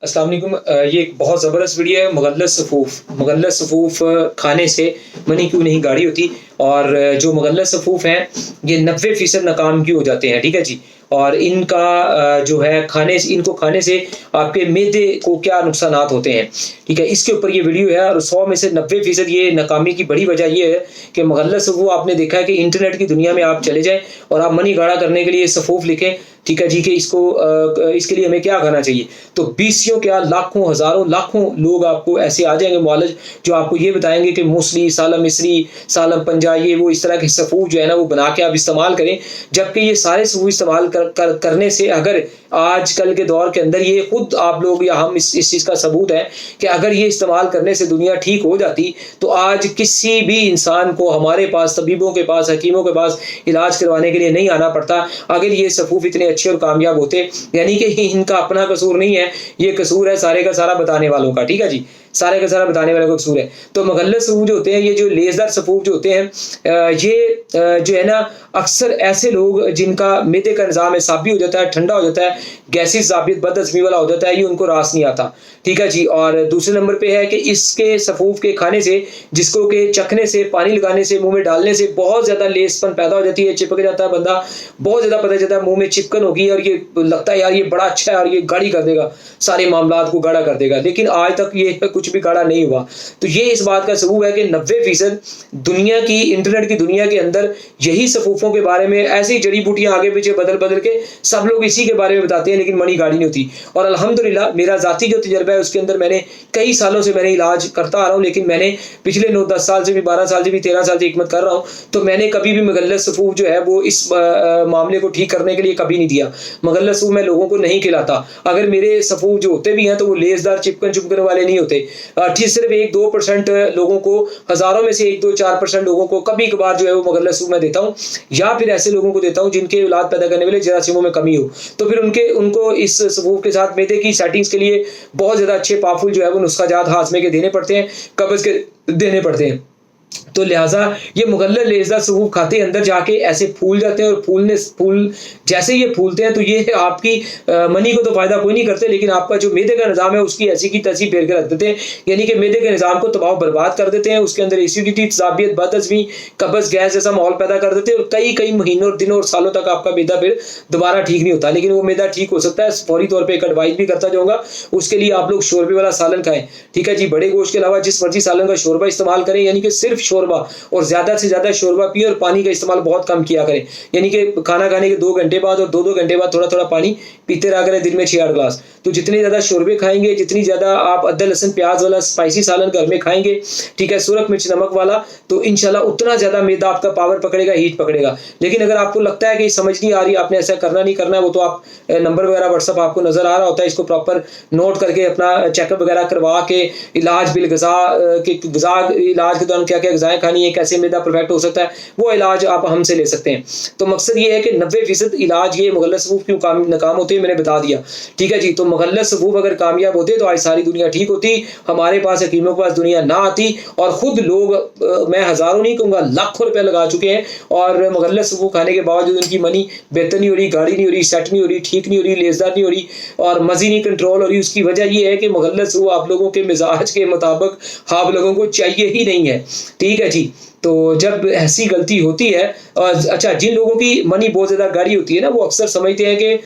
अस्सलाम वालेकुम। ये एक बहुत ज़बरदस्त वीडियो है। मुगल्लस सफ़ूफ़ खाने से मनी क्यों नहीं गाढ़ी होती। और जो मुगल्लस सफ़ूफ़ हैं ये 90% नाकाम क्यों हो जाते हैं, ठीक है जी। और इनका जो है इनको खाने से आपके मैदे को क्या नुकसानात होते हैं, ठीक है। इसके ऊपर ये वीडियो है और 100 में से 90% ये नाकामी की बड़ी वजह ये है कि मुगल्लस सफ़ूफ़ आपने देखा है कि इंटरनेट की दुनिया में आप चले जाएँ और आप मनी गाढ़ा करने के लिए सफ़ूफ़ लिखें, ठीक है जी, कि इसके लिए हमें क्या करना चाहिए। तो बीसियों क्या लाखों, हज़ारों, लाखों लोग आपको ऐसे आ जाएँगे मुआलिज जो आपको ये बताएँगे कि मूसली, सालम मिस्री, सालम पंजा, ये वो इस तरह के सफ़ूफ़ जो है ना वो बना के आप इस्तेमाल करें। जबकि ये सारे सफ़ूफ़ इस्तेमाल करने से अगर आजकल के दौर के अंदर ये खुद आप लोग या हम इस चीज़ का सबूत है कि अगर ये इस्तेमाल करने से दुनिया ठीक हो जाती तो आज किसी भी इंसान को हमारे पास, तबीबों के पास, हकीमों के पास इलाज करवाने के लिए नहीं आना पड़ता अगर ये सफ़ूफ़ इतने अच्छे और कामयाब होते। यानी कि इनका अपना कसूर नहीं है, ये कसूर है सारे का सारा बताने वालों का, ठीक है जी। सारे का सारा बताने वालों का कसूर है। तो मुगल्लस सफ़ूफ़ जो होते हैं, ये जो लेज़दार सफ़ूफ़ जो होते हैं, ये जो है ना अक्सर ऐसे लोग जिनका मैदे का निज़ाम एसाबी हो जाता है, ठंडा हो जाता है, गैसी ज़ाबियत बदहज़मी वाला हो जाता है, ये उनको रास नहीं आता, ठीक है जी। और दूसरे नंबर पे है कि इसके सफ़ूफ़ के खाने से, जिसको के चखने से, पानी लगाने से, मुँह में डालने से बहुत ज़्यादा लेसपन पैदा हो जाती है, चिपक जाता है बंदा, बहुत ज़्यादा पता चलता है मुँह में चिपकन होगी और ये लगता है यार ये बड़ा अच्छा है और ये गाढ़ी कर देगा, सारे मामलात को गाढ़ा कर देगा। लेकिन आज तक ये कुछ भी गाढ़ा नहीं हुआ। तो ये इस बात का सबूत है कि 90% दुनिया की, इंटरनेट की दुनिया के अंदर यही सफ़ूफ़ों के बारे में ऐसी जड़ी-बूटियाँ आगे पीछे बदल-बदल के सब लोग इसी के बारे में बताते हैं, लेकिन मनी गाढ़ी नहीं होती। और अल्हम्दुलिल्लाह मेरा ज़ाती जो तजुर्बा है उसके अंदर मैंने कई सालों से मैंने इलाज करता आ रहा हूँ, लेकिन मैंने पिछले 9-10 साल से भी, 12 साल से भी, 13 साल से हिकमत कर रहा हूँ, तो मैंने कभी भी मुगल्लस सफ़ूफ़ जो है वो इस मामले को ठीक करने के लिए कभी नहीं दिया। मुगल्लस सफ़ूफ़ मैं लोगों को नहीं खिलाता। अगर मेरे सफ़ूफ़ जो होते भी हैं तो वो लेज़दार चिपकन वाले नहीं होते। ठीक, सिर्फ 1-2% लोगों को, हज़ारों में से 1-2-4% लोगों को कभी-कभार जो है वो मुगल्लस सफ़ूफ़ मैं देता हूँ, या फिर ऐसे लोगों को देता हूँ जिनके औलाद पैदा करने वाले जरासीमों में कमी हो। तो फिर उनको इस सफ़ूफ़ के साथ मैदे की सेटिंग्स के लिए बहुत ज़्यादा अच्छे पावरफुल जो है वो नुस्ख़ाजात हाज़मे के देने पड़ते हैं, कब्ज़ के देने पड़ते हैं। तो लिहाजा ये मुगल्लस लेज़दार सफ़ूफ़ खाते ही अंदर जाके ऐसे फूल जाते हैं और फूल जैसे ये फूलते हैं तो ये आपकी मनी को तो फ़ायदा कोई नहीं करते, लेकिन आपका जो मैदे का निज़ाम है उसकी ऐसी की तैसी फेर के रख देते हैं। यानी कि मैदे के निज़ाम को तबाह बर्बाद कर देते हैं, उसके अंदर एसिडिटी, तेज़ाबियत, बदहज़मी, कब्ज़, गैस जैसा माहौल पैदा कर देते हैं और कई महीनों, दिनों और सालों तक आपका मैदा फिर दोबारा ठीक नहीं होता। लेकिन वो मैदा ठीक हो सकता है, फौरी तौर पर एक एडवाइस भी करता जाऊँगा, उसके लिए आप लोग शोरबे वाला सालन खाएँ, ठीक है जी। बड़े गोश्त के अलावा जिस मर्ज़ी सालन का शोरबा इस्तेमाल करें, यानी कि सिर्फ शोरबा, और ज़्यादा से ज़्यादा शोरबा पिए और पानी का इस्तेमाल बहुत कम किया करें। यानी कि खाना खाने के 2 घंटे बाद और 2-2 घंटे बाद थोड़ा-थोड़ा पानी पीते रहा करें, दिन में 6-8 ग्लास। तो जितने ज़्यादा शोरबे खाएँगे, जितनी ज़्यादा आप अदरक, लहसुन, प्याज़ वाला स्पाइसी सालन घर में खाएँगे, ठीक है, सुरख, मिर्च, नमक वाला, तो इंशाल्लाह उतना ज़्यादा मैदा आपका पावर पकड़ेगा, हीट पकड़ेगा। लेकिन अगर आपको लगता है कि समझ नहीं आ रही, आपने ऐसा करना नहीं करना है, वो तो आप नंबर वगैरह व्हाट्सएप आपको नज़र आ रहा होता है, इसको प्रॉपर नोट करके अपना चेकअप वगैरह करवा के इलाज इलाज के दौरान क्या-क्या ग़िज़ाएँ खानी है, कैसे मैदा परफेक्ट हो सकता है, वो इलाज आप हमसे ले सकते हैं। तो मकसद ये है कि 90% इलाज ये मुगल्लस सफ़ूफ़ क्यों नाकाम होते हैं मैंने बता दिया, ठीक है जी। तो मुगल्लस सफ़ूफ़ अगर कामयाब होते तो आज सारी दुनिया ठीक होती, हमारे पास, हकीमों के पास दुनिया ना आती और खुद लोग, मैं हज़ारों नहीं कहूँगा, लाखों रुपए लगा चुके हैं और मुगल्लस सफ़ूफ़ खाने के बावजूद उनकी मनी बेहतर नहीं हो रही, गाढ़ी नहीं हो रही, सेट नहीं हो रही, ठीक नहीं हो रही, लेज़दार नहीं हो रही और मज़ी नहीं कंट्रोल हो रही। उसकी वजह ये है कि मुगल्लस सफ़ूफ़ आप लोगों के मिजाज के मुताबिक आप लोगों को चाहिए ही नहीं है, ठीक है जी। तो जब ऐसी गलती होती है, और अच्छा, जिन लोगों की मनी बहुत ज़्यादा गाढ़ी होती है ना, वो अक्सर समझते हैं कि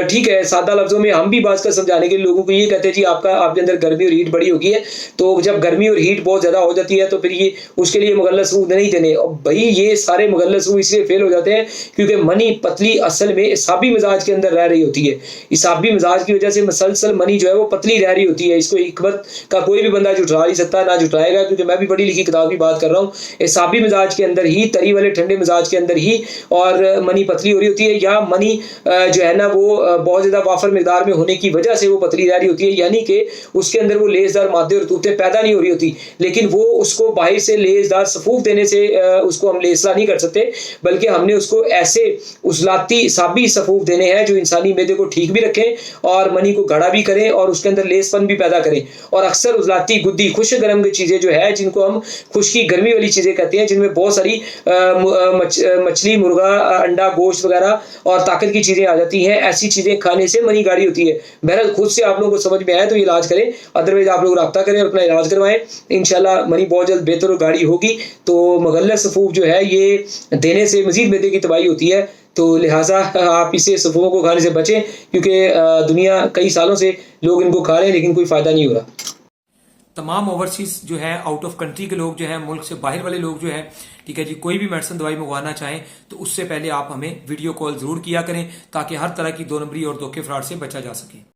ठीक है, सादा लफ्ज़ों में हम भी बात कर समझाने के लिए लोगों को ये कहते हैं जी आपके अंदर गर्मी और हीट बड़ी हो गई है। तो जब गर्मी और हीट बहुत ज़्यादा हो जाती है तो फिर ये उसके लिए मुगल्लस सफ़ूफ़ नहीं देने। और भाई ये सारे मुगल्लस सफ़ूफ़ इसलिए फेल हो जाते हैं क्योंकि मनी पतली असल में इसाबी मिजाज के अंदर रह रही होती है। इसाबी मिजाज की वजह से मुसलसल मनी जो है वो पतली रह रही होती है। इसको हिकमत का कोई भी बंदा जुटा नहीं सकता, ना जुटाएगा, क्योंकि मैं भी पढ़ी लिखी किताब की बात कर रहा हूँ। इसाबी मिजाज के अंदर ही, तरी वाले ठंडे मिजाज के अंदर ही और मनी पतली हो रही होती है, या मनी जो है ना वो बहुत ज़्यादा वाफर मिकदार में होने की वजह से वो पतली रह रही होती है। यानी कि उसके अंदर वो लेज़दार मादे और रतूतें पैदा नहीं हो रही होती, लेकिन वो उसको बाहर से लेज़दार सफ़ूफ़ देने से उसको हम लेसला नहीं कर सकते, बल्कि हमने उसको ऐसे उजलाती साबी सफ़ूफ़ देने हैं जो इंसानी मैदे को ठीक भी रखें और मनी को गाढ़ा भी करें और उसके अंदर लेसपन भी पैदा करें। और अक्सर उजलाती, गुद्दी, खुश गर्म की चीज़ें जो है, जिनको हम खुश्की गर्मी वाली चीज़ें कहते जाते हैं जिनमें बहुत सारी मछली, मुर्गा, अंडा, गोश्त वगैरह और ताकत की चीज़ें आ जाती हैं। ऐसी चीज़ें खाने से मनी गाढ़ी होती है। बहरहाल खुद से आप लोगों को समझ में आए तो ये इलाज करें, अदरवाइज आप लोग रब्ता करें और अपना इलाज करवाएं। इंशाल्लाह मनी बहुत जल्द बेहतर और गाढ़ी होगी। तो मगल्लस सफूफ जो है ये देने से मजीद मैदे की तबाही होती है, तो लिहाजा आप इसे सफूफों को खाने से बचें, क्योंकि दुनिया कई सालों से लोग इनको खा रहे हैं लेकिन कोई फ़ायदा नहीं हो रहा। तमाम ओवरसीज जो है, आउट ऑफ कंट्री के लोग जो है, मुल्क से बाहर वाले लोग जो है, ठीक है जी, कोई भी मेडिसिन दवाई मंगवाना चाहें तो उससे पहले आप हमें वीडियो कॉल जरूर किया करें, ताकि हर तरह की 2 नंबरी और धोखे फ्रॉड से बचा जा सके।